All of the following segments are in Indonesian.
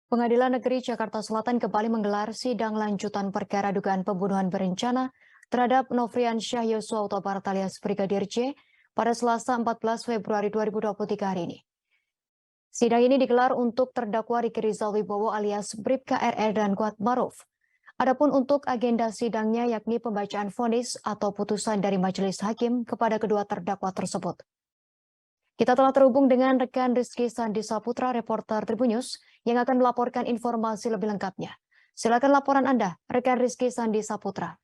Pengadilan Negeri Jakarta Selatan kembali menggelar sidang lanjutan perkara dugaan pembunuhan berencana terhadap Nofrian Syah Yosua Huta Barat alias Brigadir J pada Selasa 14 Februari 2023 hari ini. Sidang ini digelar untuk terdakwa Riki Rizal Wibowo alias Bribka RR dan Kuat Maruf. Adapun untuk agenda sidangnya yakni pembacaan vonis atau putusan dari majelis hakim kepada kedua terdakwa tersebut. Kita telah terhubung dengan rekan Rizky Sandi Saputra, reporter Tribunnews, yang akan melaporkan informasi lebih lengkapnya. Silakan laporan Anda, rekan Rizky Sandi Saputra.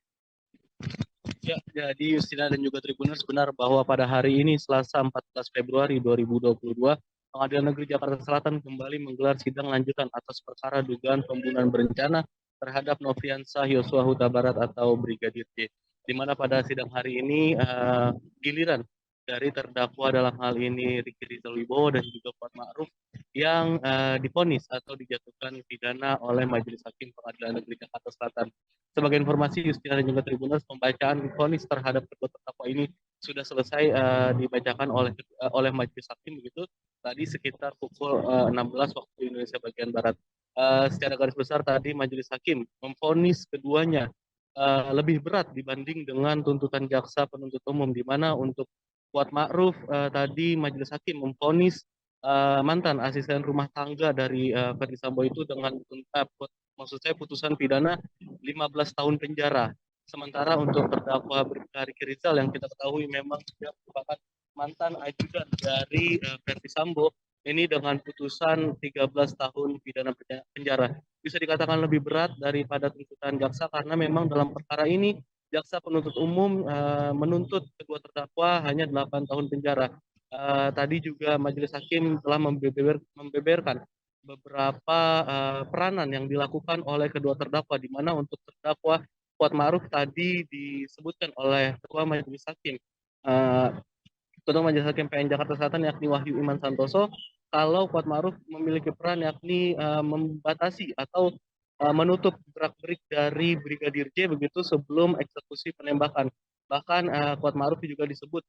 Ya, jadi Justina dan juga Tribunnews benar bahwa pada hari ini Selasa 14 Februari 2022, Pengadilan Negeri Jakarta Selatan kembali menggelar sidang lanjutan atas perkara dugaan pembunuhan berencana terhadap Nofrian Syah Yosua Huta Barat atau Brigadir J. Di mana pada sidang hari ini giliran dari terdakwa dalam hal ini Riki Rizal Wibowo dan juga Kuat Ma'ruf yang divonis atau dijatuhkan pidana oleh Majelis Hakim Pengadilan Negeri Jakarta Selatan. Sebagai informasi, Justina dan juga Tribuners, pembacaan vonis terhadap kedua terdakwa ini sudah selesai dibacakan oleh Majelis Hakim begitu tadi sekitar pukul 16 waktu Indonesia bagian barat. Secara garis besar tadi Majelis Hakim memvonis keduanya lebih berat dibanding dengan tuntutan jaksa penuntut umum, di mana untuk Kuat Ma'ruf tadi Majelis Hakim memvonis mantan asisten rumah tangga dari Ferdi Sambo itu dengan maksud saya putusan pidana 15 tahun penjara. Sementara untuk terdakwa Riki Rizal yang kita ketahui memang sudah merupakan mantan ajudan dari Ferdi Sambo, ini dengan putusan 13 tahun pidana penjara. Bisa dikatakan lebih berat daripada tuntutan jaksa karena memang dalam perkara ini jaksa penuntut umum menuntut kedua terdakwa hanya 8 tahun penjara. Tadi juga Majelis Hakim telah membeberkan beberapa peranan yang dilakukan oleh kedua terdakwa, di mana untuk terdakwa Kuat Ma'ruf tadi disebutkan oleh Ketua Majelis Hakim Ketua Majelis Hakim PN Jakarta Selatan yakni Wahyu Iman Santoso, kalau Kuat Ma'ruf memiliki peran yakni membatasi atau menutup gerak-gerik dari Brigadir J begitu sebelum eksekusi penembakan. Bahkan Kuat Ma'ruf juga disebut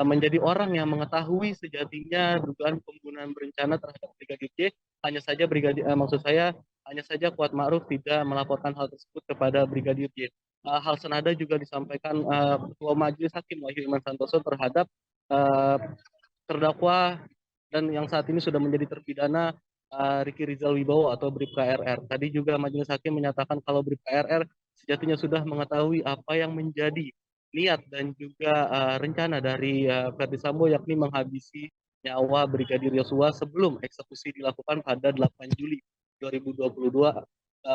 menjadi orang yang mengetahui sejatinya dugaan pembunuhan berencana terhadap Brigadir J. Hanya saja Kuat Ma'ruf tidak melaporkan hal tersebut kepada Brigadir J. Hal senada juga disampaikan Ketua Majelis Hakim Wahyu Iman Santoso terhadap uh, terdakwa dan yang saat ini sudah menjadi terpidana Riki Rizal Wibowo atau Bribka RR. Tadi juga Majelis Hakim menyatakan kalau Bribka RR sejatinya sudah mengetahui apa yang menjadi niat dan juga rencana dari Ferdi Sambo, yakni menghabisi nyawa Brigadir Yosua sebelum eksekusi dilakukan pada 8 Juli 2022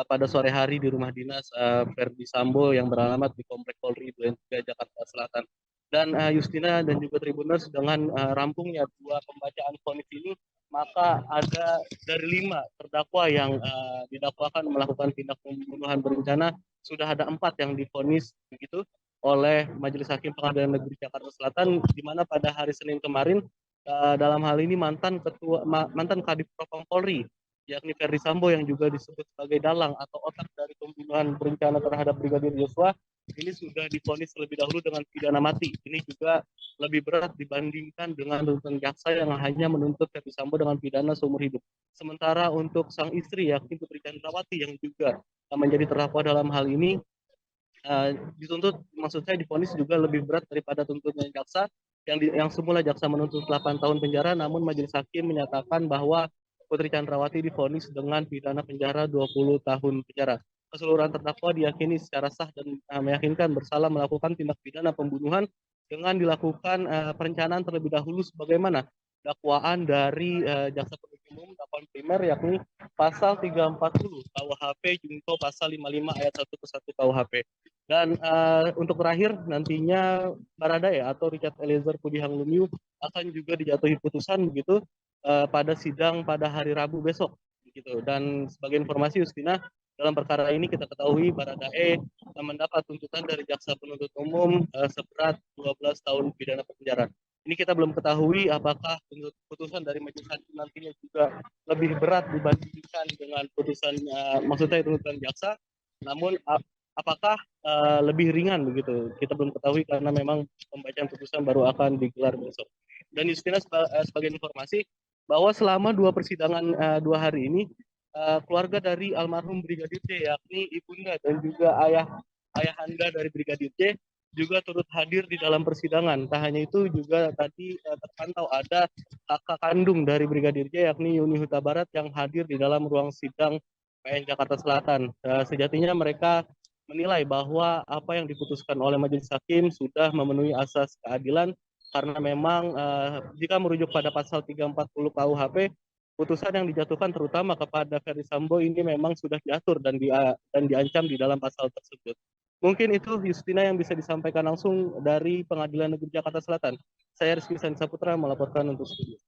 pada sore hari di rumah dinas Ferdi Sambo yang beralamat di Komplek Polri Duren 3 Jakarta Selatan. Dan Justina dan juga Tribuners, dengan rampungnya dua pembacaan vonis ini, maka ada dari 5 terdakwa yang didakwakan melakukan tindak pembunuhan berencana, sudah ada 4 yang divonis begitu oleh Majelis Hakim Pengadilan Negeri Jakarta Selatan, di mana pada hari Senin kemarin dalam hal ini mantan Kadif Propam Polri yakni Ferdi Sambo yang juga disebut sebagai dalang atau otak dari pembunuhan berencana terhadap Brigadir Yosua, ini sudah divonis terlebih dahulu dengan pidana mati. Ini juga lebih berat dibandingkan dengan tuntutan jaksa yang hanya menuntut Ferdi Sambo dengan pidana seumur hidup. Sementara untuk sang istri yakni Putri Chandrawati yang juga menjadi terdakwa dalam hal ini dituntut, maksud saya divonis juga lebih berat daripada tuntutan jaksa yang semula jaksa menuntut 8 tahun penjara, namun Majelis Hakim menyatakan bahwa Putri Chandrawati divonis dengan pidana penjara 20 tahun penjara. Keseluruhan terdakwa diyakini secara sah dan meyakinkan bersalah melakukan tindak pidana pembunuhan dengan dilakukan perencanaan terlebih dahulu sebagaimana dakwaan dari jaksa penuntut umum dakwaan primer yakni pasal 340 KUHP junto pasal 55 ayat 1 ke 1 KUHP. Dan untuk terakhir nantinya Baradae atau Richard Eliezer Pudihang Lumiu akan juga dijatuhi putusan begitu pada sidang pada hari Rabu besok begitu. Dan sebagai informasi Justina, dalam perkara ini kita ketahui Baradae mendapat tuntutan dari jaksa penuntut umum seberat 12 tahun pidana penjara. Ini kita belum ketahui apakah putusan dari majelis hakim nantinya juga lebih berat dibandingkan dengan putusan maksudnya tuntutan jaksa. Namun apakah lebih ringan begitu? Kita belum ketahui karena memang pembacaan putusan baru akan digelar besok. Dan Justina sebagai informasi bahwa selama dua persidangan 2 hari ini keluarga dari almarhum Brigadir J, yakni ibunda dan juga ayahanda dari Brigadir J juga turut hadir di dalam persidangan. Tak hanya itu juga tadi terpantau ada kakak kandung dari Brigadir J, yakni Yuni Huta Barat yang hadir di dalam ruang sidang PN Jakarta Selatan. Sejatinya mereka menilai bahwa apa yang diputuskan oleh majelis hakim sudah memenuhi asas keadilan karena memang jika merujuk pada pasal 340 KUHP, putusan yang dijatuhkan terutama kepada Ferdi Sambo ini memang sudah diatur dan diancam di dalam pasal tersebut. Mungkin itu Justina yang bisa disampaikan langsung dari Pengadilan Negeri Jakarta Selatan. Saya Rizky Saputra melaporkan untuk studio.